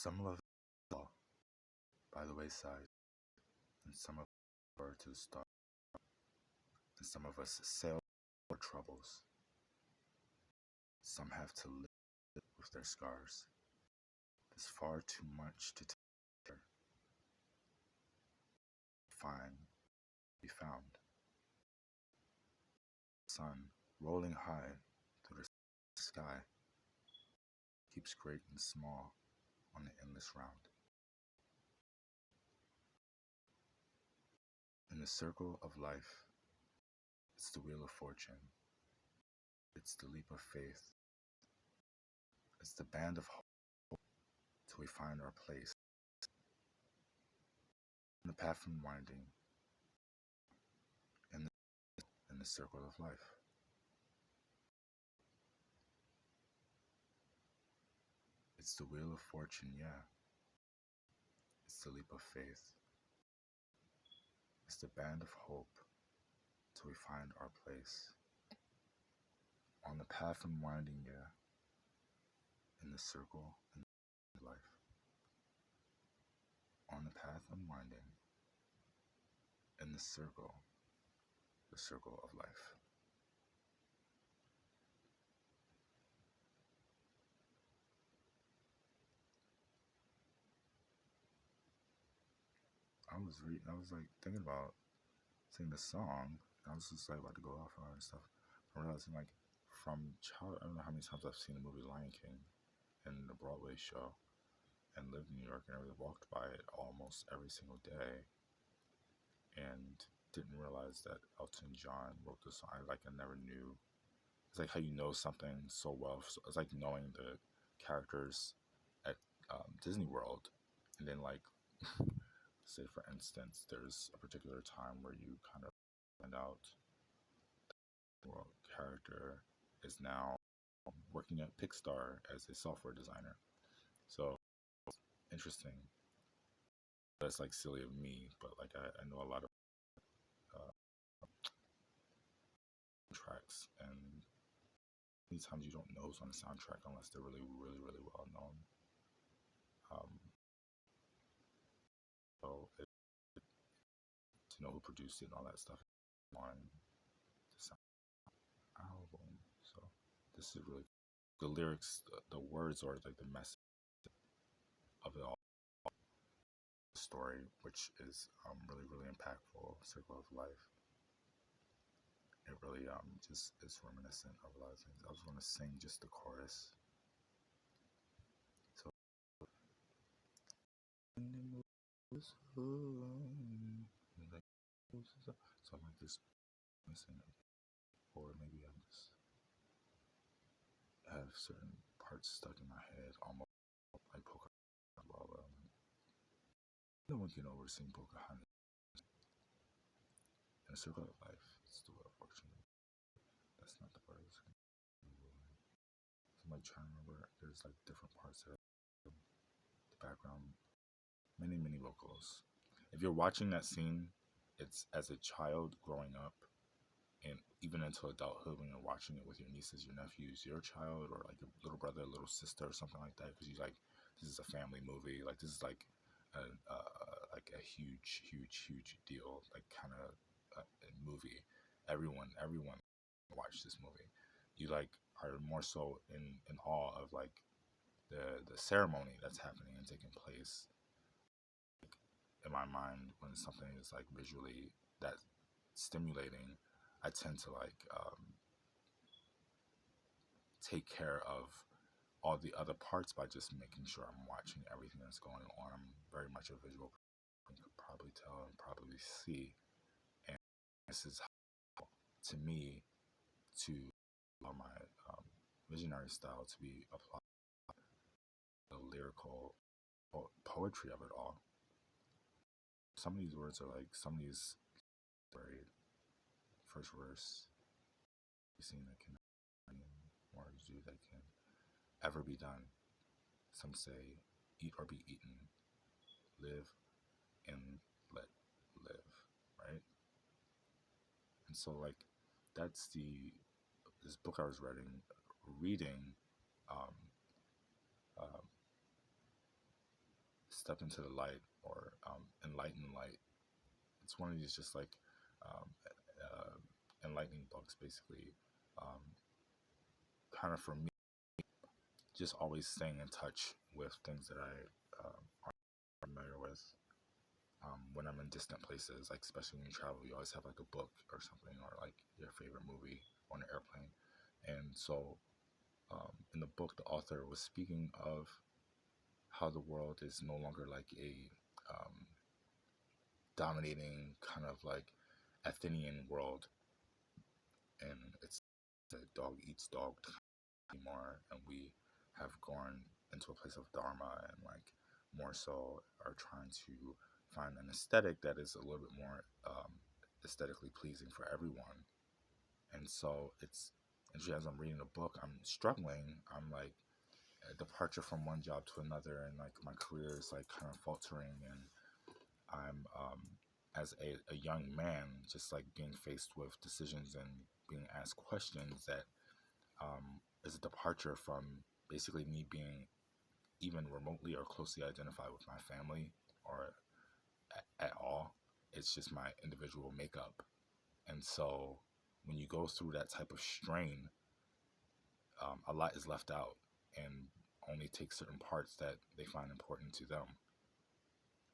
Some love fall by the wayside, and some of us are to the stars, and some of us sail for troubles. Some have to live with their scars. There's far too much to find, be found. Sun rolling high through the sky keeps great and small on the endless round. In the circle of life, it's the wheel of fortune. It's the leap of faith. It's the band of hope till we find our place. In the path unwinding, in the circle of life. It's the wheel of fortune, yeah. It's the leap of faith. It's the band of hope till we find our place. On the path unwinding, yeah. In the circle of life. On the path unwinding. In the circle of life. I was like thinking about singing the song. I was just like about to go off on it and stuff. I realized like from child, I don't know how many times I've seen the movie Lion King and the Broadway show, and lived in New York and I really walked by it almost every single day, and didn't realize that Elton John wrote the song. I never knew. It's like how you know something so well. So it's like knowing the characters at Disney World, and then like say for instance, there's a particular time where you kind of find out the world character is now working at Pixar as a software designer. So interesting. That's like silly of me, but like I know a lot of uh, tracks, and many times you don't know who's on the soundtrack unless they're really, really, really well known. Um, so to know who produced it and all that stuff on the sound album. So this is really the lyrics, the words, or like the message of it all. The story, which is really, really impactful. Circle of Life. It really just is reminiscent of a lot of things. I was going to sing just the chorus. So so I might just missing it, or maybe I'm just have certain parts stuck in my head, almost like Pocahontas. No one can oversing Pocahontas. In a circle of life, it's the wheel of fortune. That's not the part I was going to. So I'm like trying to remember. There's like different parts of the background, many, many vocals. If you're watching that scene, it's as a child growing up, and even until adulthood when you're watching it with your nieces, your nephews, your child, or like your little brother, little sister, or something like that, because you like, this is a family movie. Like this is like a huge, huge, huge deal. Like kind of movie. Everyone watch this movie. You like are more so in awe of like the ceremony that's happening and taking place. In my mind, when something is like visually that stimulating, I tend to like take care of all the other parts by just making sure I'm watching everything that's going on. I'm very much a visual person, you could probably tell and probably see. And this is how, to me, to allow my visionary style to be applied, the lyrical poetry of it all. Some of these words are like, some of these very first verse, seen that can words do that can ever be done. Some say eat or be eaten, live and let live, right? And so like that's this book I was reading um, um, Step into the Light or Enlighten Light. It's one of these just like um, enlightening books, basically. Um, kind of for me, just always staying in touch with things that I are familiar with. When I'm in distant places, like especially when you travel, you always have like a book or something, or like your favorite movie on an airplane. And so, in the book, the author was speaking of how the world is no longer like a dominating kind of like Athenian world, and it's a dog eats dog anymore, and we have gone into a place of dharma and like more so are trying to find an aesthetic that is a little bit more aesthetically pleasing for everyone. And so it's actually, as I'm reading the book, I'm struggling. I'm like a departure from one job to another, and like my career is like kind of faltering, and I'm as a young man just like being faced with decisions and being asked questions that is a departure from basically me being even remotely or closely identified with my family or at all. It's just my individual makeup. And so when you go through that type of strain, a lot is left out and only take certain parts that they find important to them.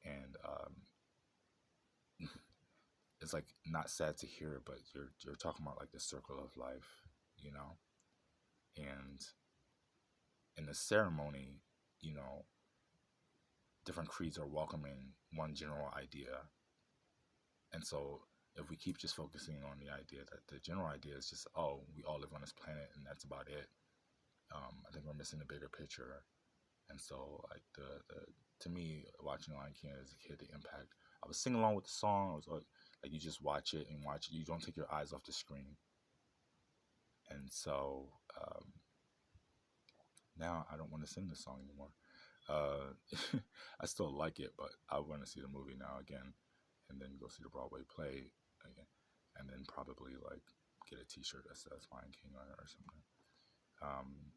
And it's like not sad to hear, but you're talking about like the circle of life, you know? And in the ceremony, you know, different creeds are welcoming one general idea. And so if we keep just focusing on the idea that the general idea is just, oh, we all live on this planet and that's about it, I think we're missing the bigger picture. And so, like, to me, watching Lion King as a kid, the impact, I was singing along with the song. I was like, you just watch it and watch it. You don't take your eyes off the screen. And so, now I don't want to sing the song anymore. I still like it, but I want to see the movie now again, and then go see the Broadway play again, and then probably like get a T-shirt that says Lion King on it or something. Um,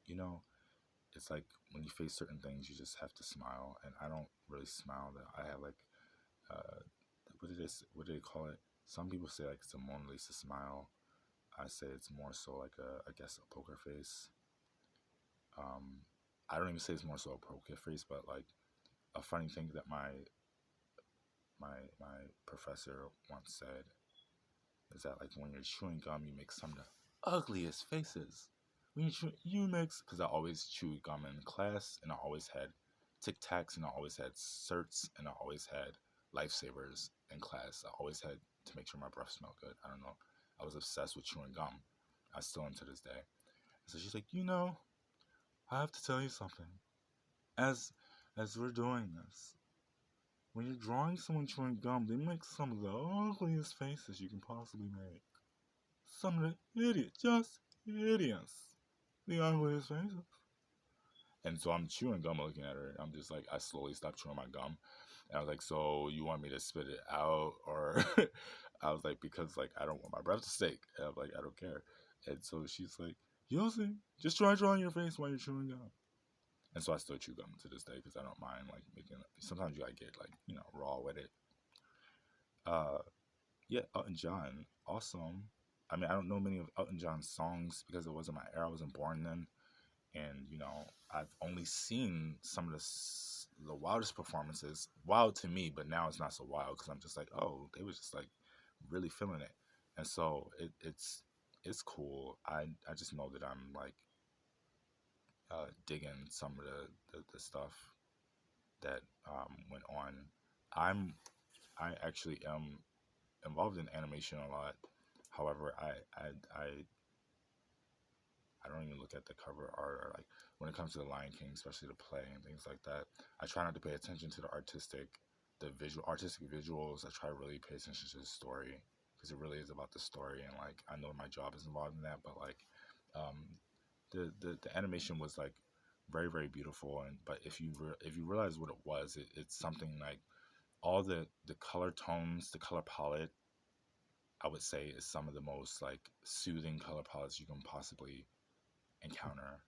you know, it's like when you face certain things, you just have to smile, and I don't really smile. That I have like, uh, what do they call it? Some people say like it's a Mona Lisa smile. I say it's more so like I guess a poker face. Um, I don't even say it's more so a poker face, but like a funny thing that my professor once said is that like when you're chewing gum, you make some of the ugliest faces. When you mix, because I always chew gum in class, and I always had Tic Tacs, and I always had certs, and I always had lifesavers in class. I always had to make sure my breath smelled good. I don't know. I was obsessed with chewing gum. I still am to this day. So she's like, I have to tell you something. As we're doing this, when you're drawing someone chewing gum, they make some of the ugliest faces you can possibly make. Some of the just idiots. The ugliest faces. And so I'm chewing gum looking at her. I'm just like, I slowly stopped chewing my gum. And I was like, so you want me to spit it out? Or I was like, because like, I don't want my breath to stink. And I'm like, I don't care. And so she's like, you'll see. Just try drawing your face while you're chewing gum. And so I still chew gum to this day because I don't mind like making it. Sometimes you gotta get like, raw with it. Uh, yeah, Elton John, awesome. I mean, I don't know many of Elton John's songs because it wasn't my era. I wasn't born then, and I've only seen some of the wildest performances. Wild to me, but now it's not so wild because I'm just like, oh, they was just like really feeling it, and so it's cool. I just know that I'm like digging some of the stuff that went on. I actually am involved in animation a lot. However, I don't even look at the cover art or like when it comes to the Lion King, especially the play and things like that. I try not to pay attention to the artistic visuals. I try to really pay attention to the story because it really is about the story. And like I know my job is involved in that, but like um, the animation was like very very beautiful. And but if you realize what it was, it's something like all the color tones, the color palette, I would say is some of the most like soothing color palettes you can possibly encounter.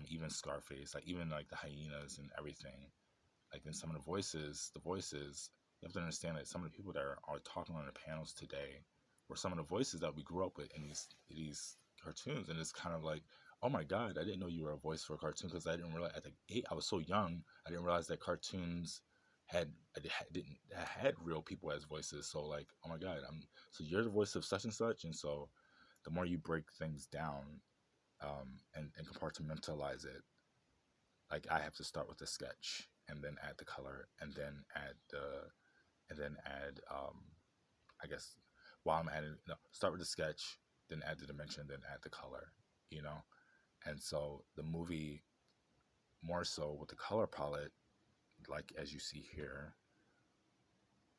Even Scarface, like even like the hyenas and everything. Like in some of the voices, you have to understand that some of the people that are talking on the panels today were some of the voices that we grew up with in these cartoons, and it's kind of like, oh my god, I didn't know you were a voice for a cartoon because I didn't realize at the eight I was so young, I didn't realize that cartoons had didn't had real people as voices. So like, oh my god, I'm so you're the voice of such and such, and so the more you break things down and compartmentalize it, like I have to start with the sketch and then add the color and then add the and then add I guess while I'm adding no, start with the sketch, then add the dimension, then add the color, you know? And so the movie more so with the color palette, like as you see here,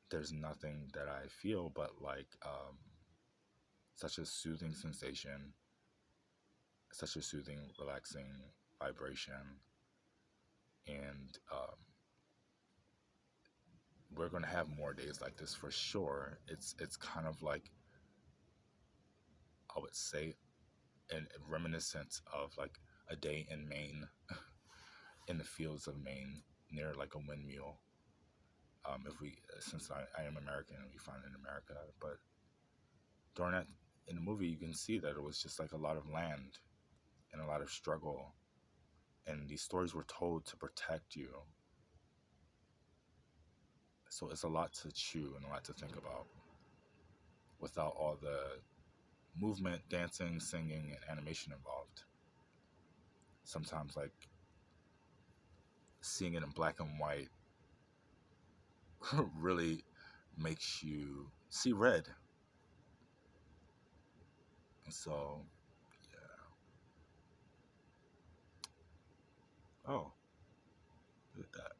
there's nothing that I feel but like such a soothing sensation, such a soothing, relaxing vibration, and we're gonna have more days like this for sure. It's kind of like I would say an reminiscence of like a day in Maine, in the fields of Maine, near like a windmill. If we, since I am American and we find it in America, but during that in the movie, you can see that it was just like a lot of land and a lot of struggle, and these stories were told to protect you. So it's a lot to chew and a lot to think about without all the movement, dancing, singing, and animation involved. Sometimes like seeing it in black and white really makes you see red. And so, yeah. Oh, look at that.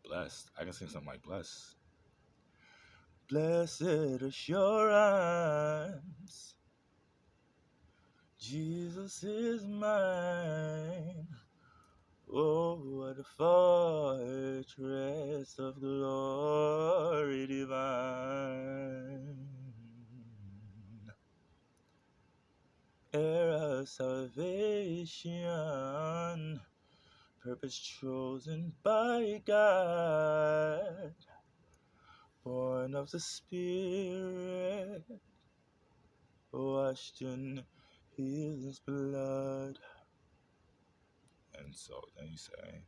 Blessed. I can sing something like blessed. Blessed assurance, Jesus is mine. Oh, what a fortress of glory divine. Heir of salvation, purpose chosen by God, born of the Spirit, washed in His blood. And so then you say,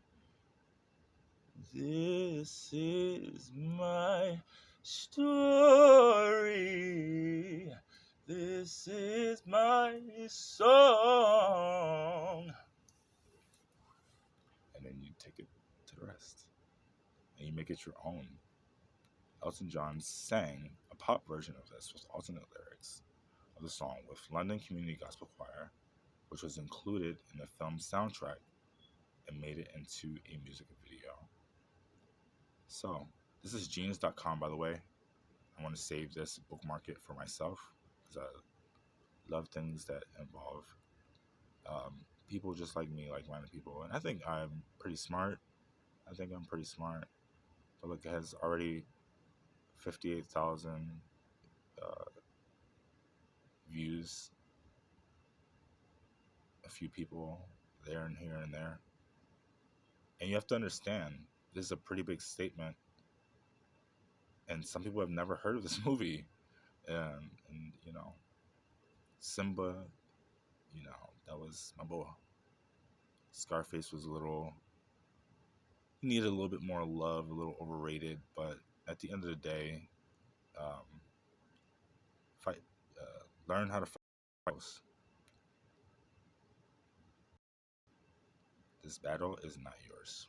this is my story. This is my song. And then you take it to the rest. And you make it your own. Elton John sang a pop version of this with alternate lyrics of the song with London Community Gospel Choir, which was included in the film's soundtrack and made it into a music video. So, this is genius.com, by the way. I want to save this, bookmark it for myself, because I love things that involve people just like me, like minded people. And I think I'm pretty smart. I think I'm pretty smart. But look, it has already 58,000 uh, views, a few people there and here and there. And you have to understand, this is a pretty big statement. And some people have never heard of this movie. And you know, Simba, you know, that was my boy. Scarface was a little, needed a little bit more love, a little overrated. But at the end of the day, um, fight, learn how to fight. This battle is not yours.